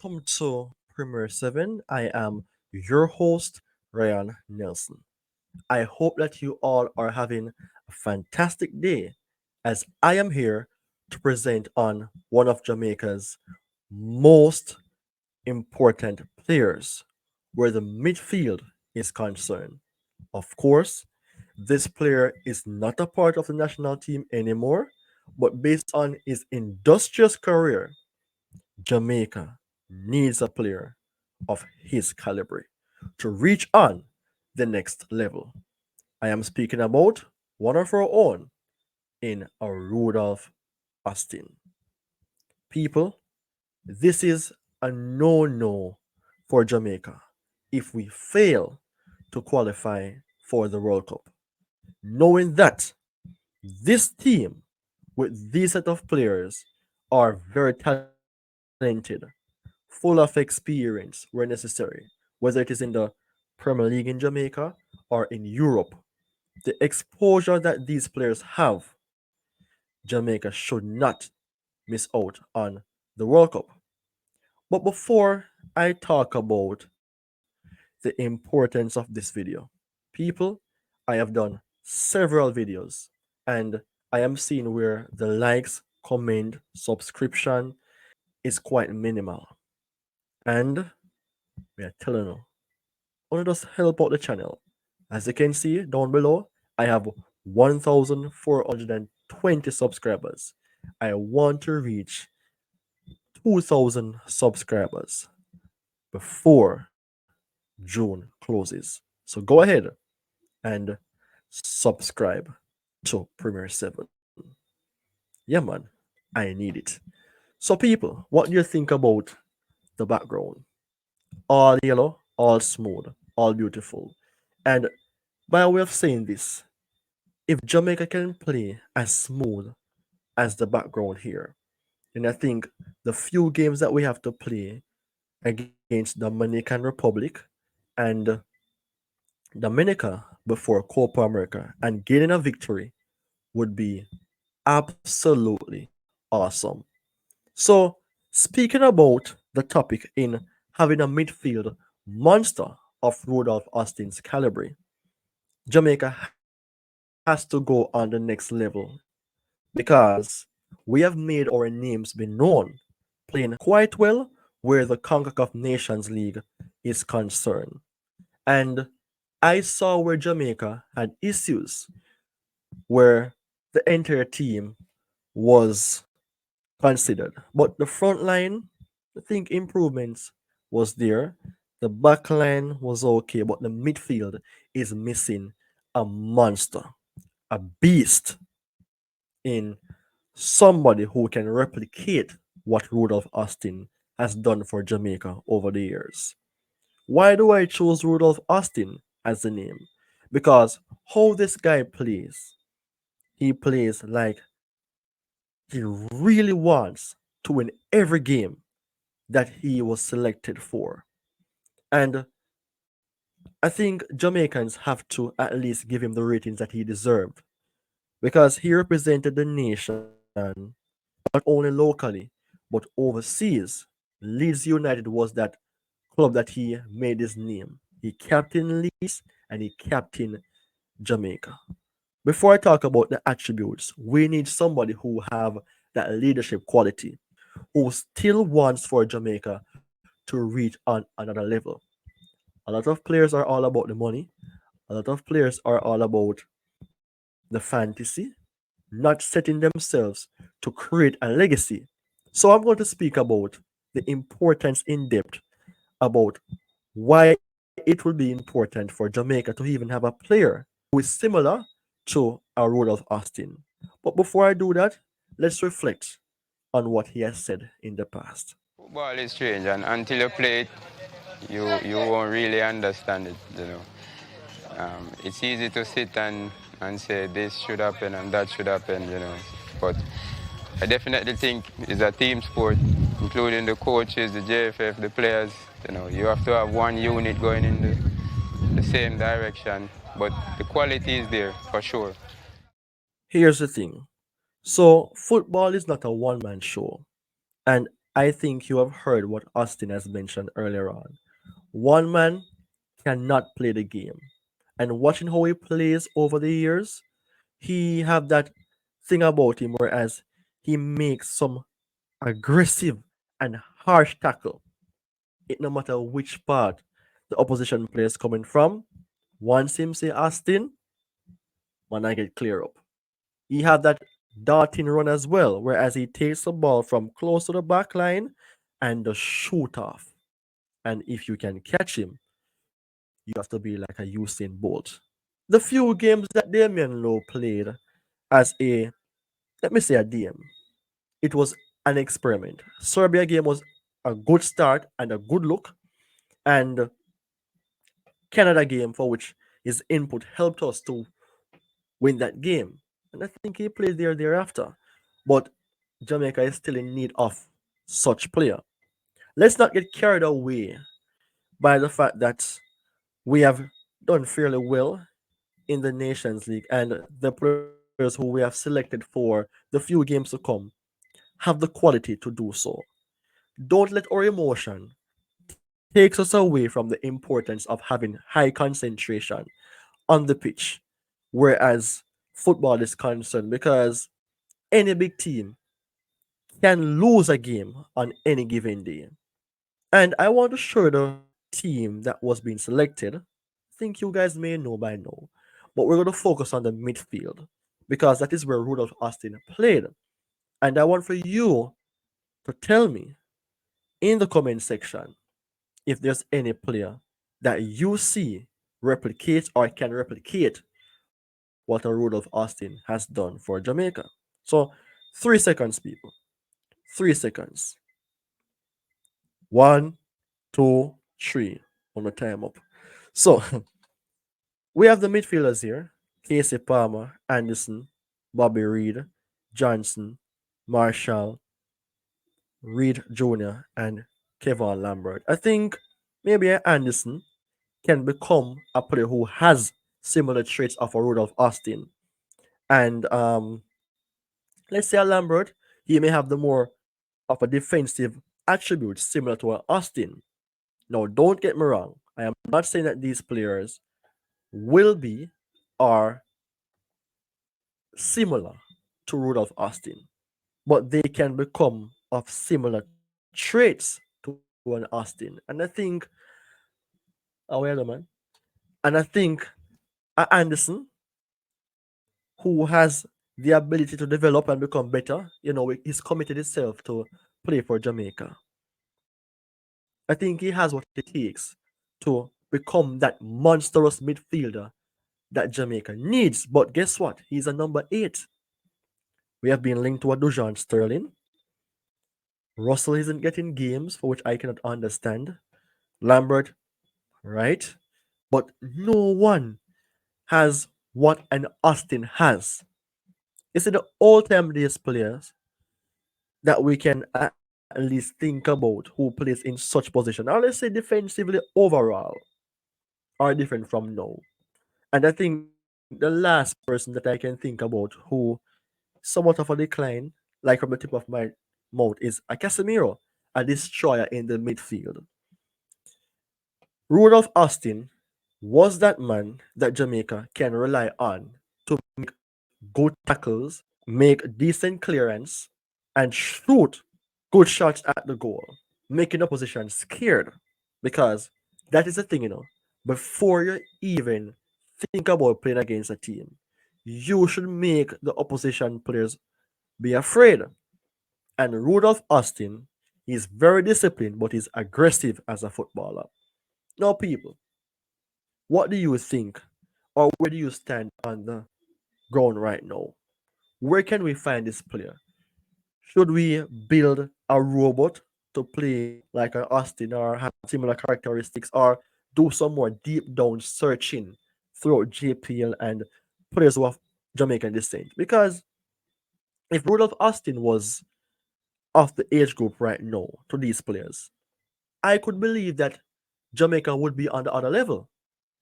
Welcome to Premier 7. I am your host, Rayon Nelson. I hope that you all are having a fantastic day as I am here to present on one of Jamaica's most important players where the midfield is concerned. Of course, this player is not a part of the national team anymore, but based on his industrious career, Jamaica needs a player of his caliber to reach on the next level. I am speaking about one of our own in a Rodolph Austin. People, this is a no for Jamaica if we fail to qualify for the World Cup. Knowing that this team with these set of players are very talented, full of experience where necessary, whether it is in the Premier League in Jamaica or in Europe. The exposure that these players have, Jamaica should not miss out on the World Cup. But before I talk about the importance of this video, people, I have done several videos and I am seeing where the likes, comment, subscription is quite minimal. And we are telling you, only just help out the channel. As you can see down below, I have 1,420 subscribers. I want to reach 2,000 subscribers before June closes. So go ahead and subscribe to Premier 7. Yeah, man, I need it. So, people, what do you think about the background? All yellow, all smooth, all beautiful. And by way of saying this, if Jamaica can play as smooth as the background here, then I think the few games that we have to play against Dominican Republic and Dominica before Copa America and getting a victory would be absolutely awesome. So, speaking about the topic in having a midfield monster of Rodolph Austin's caliber, Jamaica has to go on the next level because we have made our names be known playing quite well where the Concacaf Nations League is concerned. And I saw where Jamaica had issues where the entire team was considered. But the front line, I think improvements was there. The back line was okay, but the midfield is missing a monster, a beast in somebody who can replicate what Rudolph Austin has done for Jamaica over the years. Why do I choose Rudolph Austin as the name? Because how this guy plays, he plays like he really wants to win every game that he was selected for. And I think Jamaicans have to at least give him the ratings that he deserved because he represented the nation not only locally but overseas. Leeds United was that club that he made his name. He captained Leeds and he captained Jamaica. Before I talk about the attributes, we need somebody who have that leadership quality, who still wants for Jamaica to reach on another level. A lot of players are all about the money. A lot of players are all about the fantasy, not setting themselves to create a legacy. So I'm going to speak about the importance in depth about why it will be important for Jamaica to even have a player who is similar to a Rodolph Austin. But before I do that, let's reflect on what he has said in the past. Football is strange, and until you play it, you won't really understand it. It's easy to sit and say this should happen and that should happen. But I definitely think it's a team sport, including the coaches, the JFF, the players. You have to have one unit going in the same direction, but the quality is there for sure. Here's the thing. So, football is not a one man show. And I think you have heard what Austin has mentioned earlier on. One man cannot play the game. And watching how he plays over the years, he have that thing about him whereas he makes some aggressive and harsh tackle. It no matter which part the opposition player is coming from. Once him say Austin, man I get clear up. He have that darting run as well, whereas he takes the ball from close to the back line and the shoot off. And if you can catch him, you have to be like a Usain Bolt. The few games that Damian Lowe played as a, let me say a DM, it was an experiment. Serbia game was a good start and a good look, and Canada game for which his input helped us to win that game. And I think he played there thereafter. But Jamaica is still in need of such player. Let's not get carried away by the fact that we have done fairly well in the Nations League and the players who we have selected for the few games to come have the quality to do so. Don't let our emotion takes us away from the importance of having high concentration on the pitch, whereas football is concerned because any big team can lose a game on any given day. And I want to show the team that was being selected. I think you guys may know by now. But we're going to focus on the midfield because that is where Rudolph Austin played. And I want for you to tell me in the comment section if there's any player that you see replicate or can replicate what a Rudolph Austin has done for Jamaica. So 3 seconds, people. 3 seconds. One, two, three. On the time up. So we have the midfielders here: Casey Palmer, Anderson, Bobby Reed, Johnson, Marshall, Reed Jr., and Kevin Lambert. I think maybe Anderson can become a player who has similar traits of a Rudolph Austin. And let's say a Lambert, he may have the more of a defensive attribute similar to an Austin. Now, don't get me wrong. I am not saying that these players will be or similar to Rudolph Austin, but they can become of similar traits to an Austin. And I think, oh, wait a man. And I think Anderson, who has the ability to develop and become better, he's committed himself to play for Jamaica. I think he has what it takes to become that monstrous midfielder that Jamaica needs. But guess what? He's a number 8. We have been linked to a Dujan Sterling. Russell isn't getting games, for which I cannot understand. Lambert, right? But no one has what an Austin has. It's the all-time days players that we can at least think about who plays in such position. Or let's say defensively overall are different from now. And I think the last person that I can think about who somewhat of a decline, like from the tip of my mouth, is a Casemiro, a destroyer in the midfield. Rudolph Austin was that man that Jamaica can rely on to make good tackles, make decent clearance, and shoot good shots at the goal, making opposition scared. Because that is the thing, before you even think about playing against a team, you should make the opposition players be afraid. And Rudolph Austin is very disciplined, but he's aggressive as a footballer. Now, people, what do you think, or where do you stand on the ground right now? Where can we find this player? Should we build a robot to play like an Austin or have similar characteristics, or do some more deep down searching throughout JPL and players who have Jamaican descent? Because if Rudolph Austin was of the age group right now to these players, I could believe that Jamaica would be on the other level.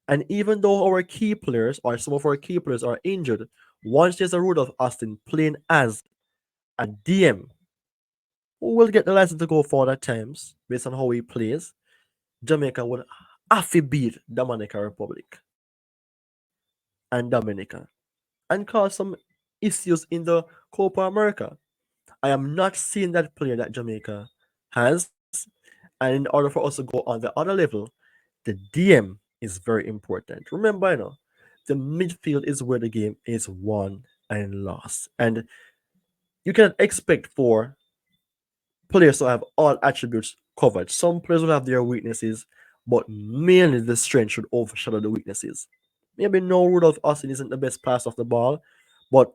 And even though our key players or some of our key players are injured, once there's a Rudolph Austin playing as a DM, who will get the license to go forward at times based on how he plays, Jamaica would have to beat Dominica Republic and Dominica and cause some issues in the Copa America. I am not seeing that player that Jamaica has. And in order for us to go on the other level, the DM is very important. Remember, the midfield is where the game is won and lost. And you cannot expect for players to have all attributes covered. Some players will have their weaknesses, but mainly the strength should overshadow the weaknesses. Maybe no Rodolph Austin isn't the best pass off the ball, but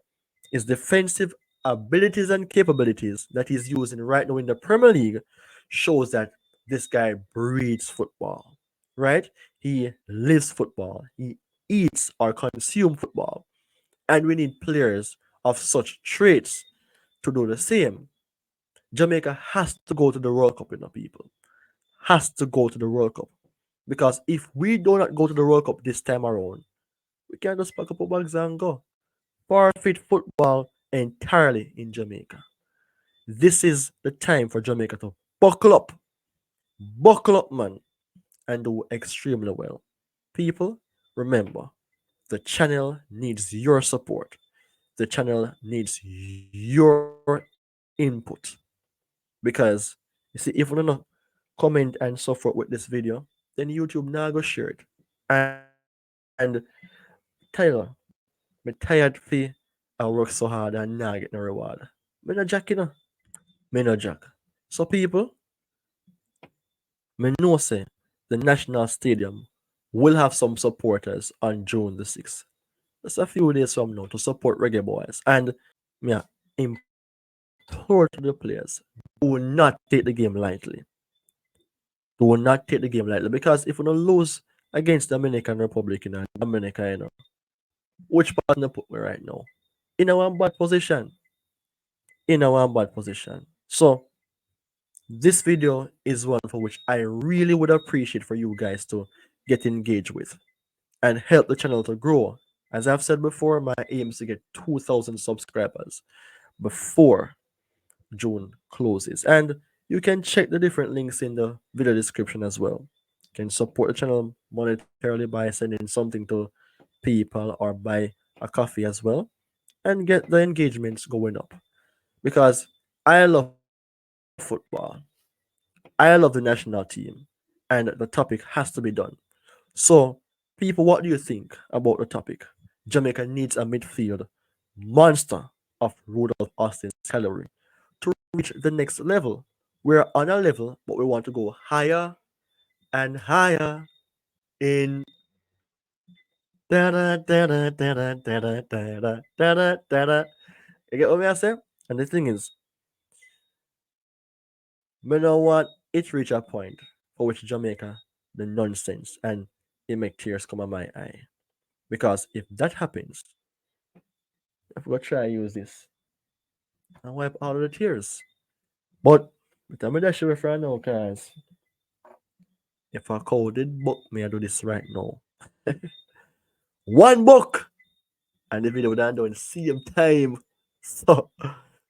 his defensive abilities and capabilities that he's using right now in the Premier League shows that this guy breathes football, right? He lives football. He eats or consumes football. And we need players of such traits to do the same. Jamaica has to go to the World Cup, people. Has to go to the World Cup. Because if we do not go to the World Cup this time around, we can just pack up our bags and go. Forfeit football entirely in Jamaica. This is the time for Jamaica to buckle up, man, and do extremely well. People, remember, the channel needs your support. The channel needs your input. Because, you see, if we don't comment and so forth with this video, then YouTube now go share it. And Tyler, me tired fi I work so hard and now get no reward. Me no jack, Me no jack. So people, me know say the National Stadium will have some supporters on June the 6th. That's a few days from now to support Reggae Boyz. And me implore to the players, do not take the game lightly. Do not take the game lightly because if we don't lose against Dominican Republic in Dominica, which partner put me right now? In a one bad position. In a one bad position. So this video is one for which I really would appreciate for you guys to get engaged with and help the channel to grow. As I've said before, my aim is to get 2,000 subscribers before June closes. And you can check the different links in the video description as well. You can support the channel monetarily by sending something to people or buy a coffee as well and get the engagements going up. Because I love football. I love the national team. And the topic has to be done. So, people, what do you think about the topic? Jamaica needs a midfield monster of Rodolph Austin's calorie to reach the next level. We're on a level, but we want to go higher and higher in da da da da da da da da da da da da. You get what I say? And the thing is, you know what? It reach a point for which Jamaica the nonsense and it make tears come on my eye. Because if that happens, I've got to try use this and wipe all of the tears. But tell me that shit with right now, guys. If a cow did book me, I do this right now. One book! And the video would done in same time. So,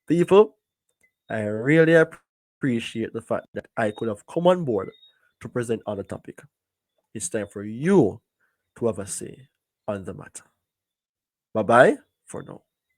people, I really appreciate the fact that I could have come on board to present on the topic. It's time for you to have a say on the matter. Bye bye for now.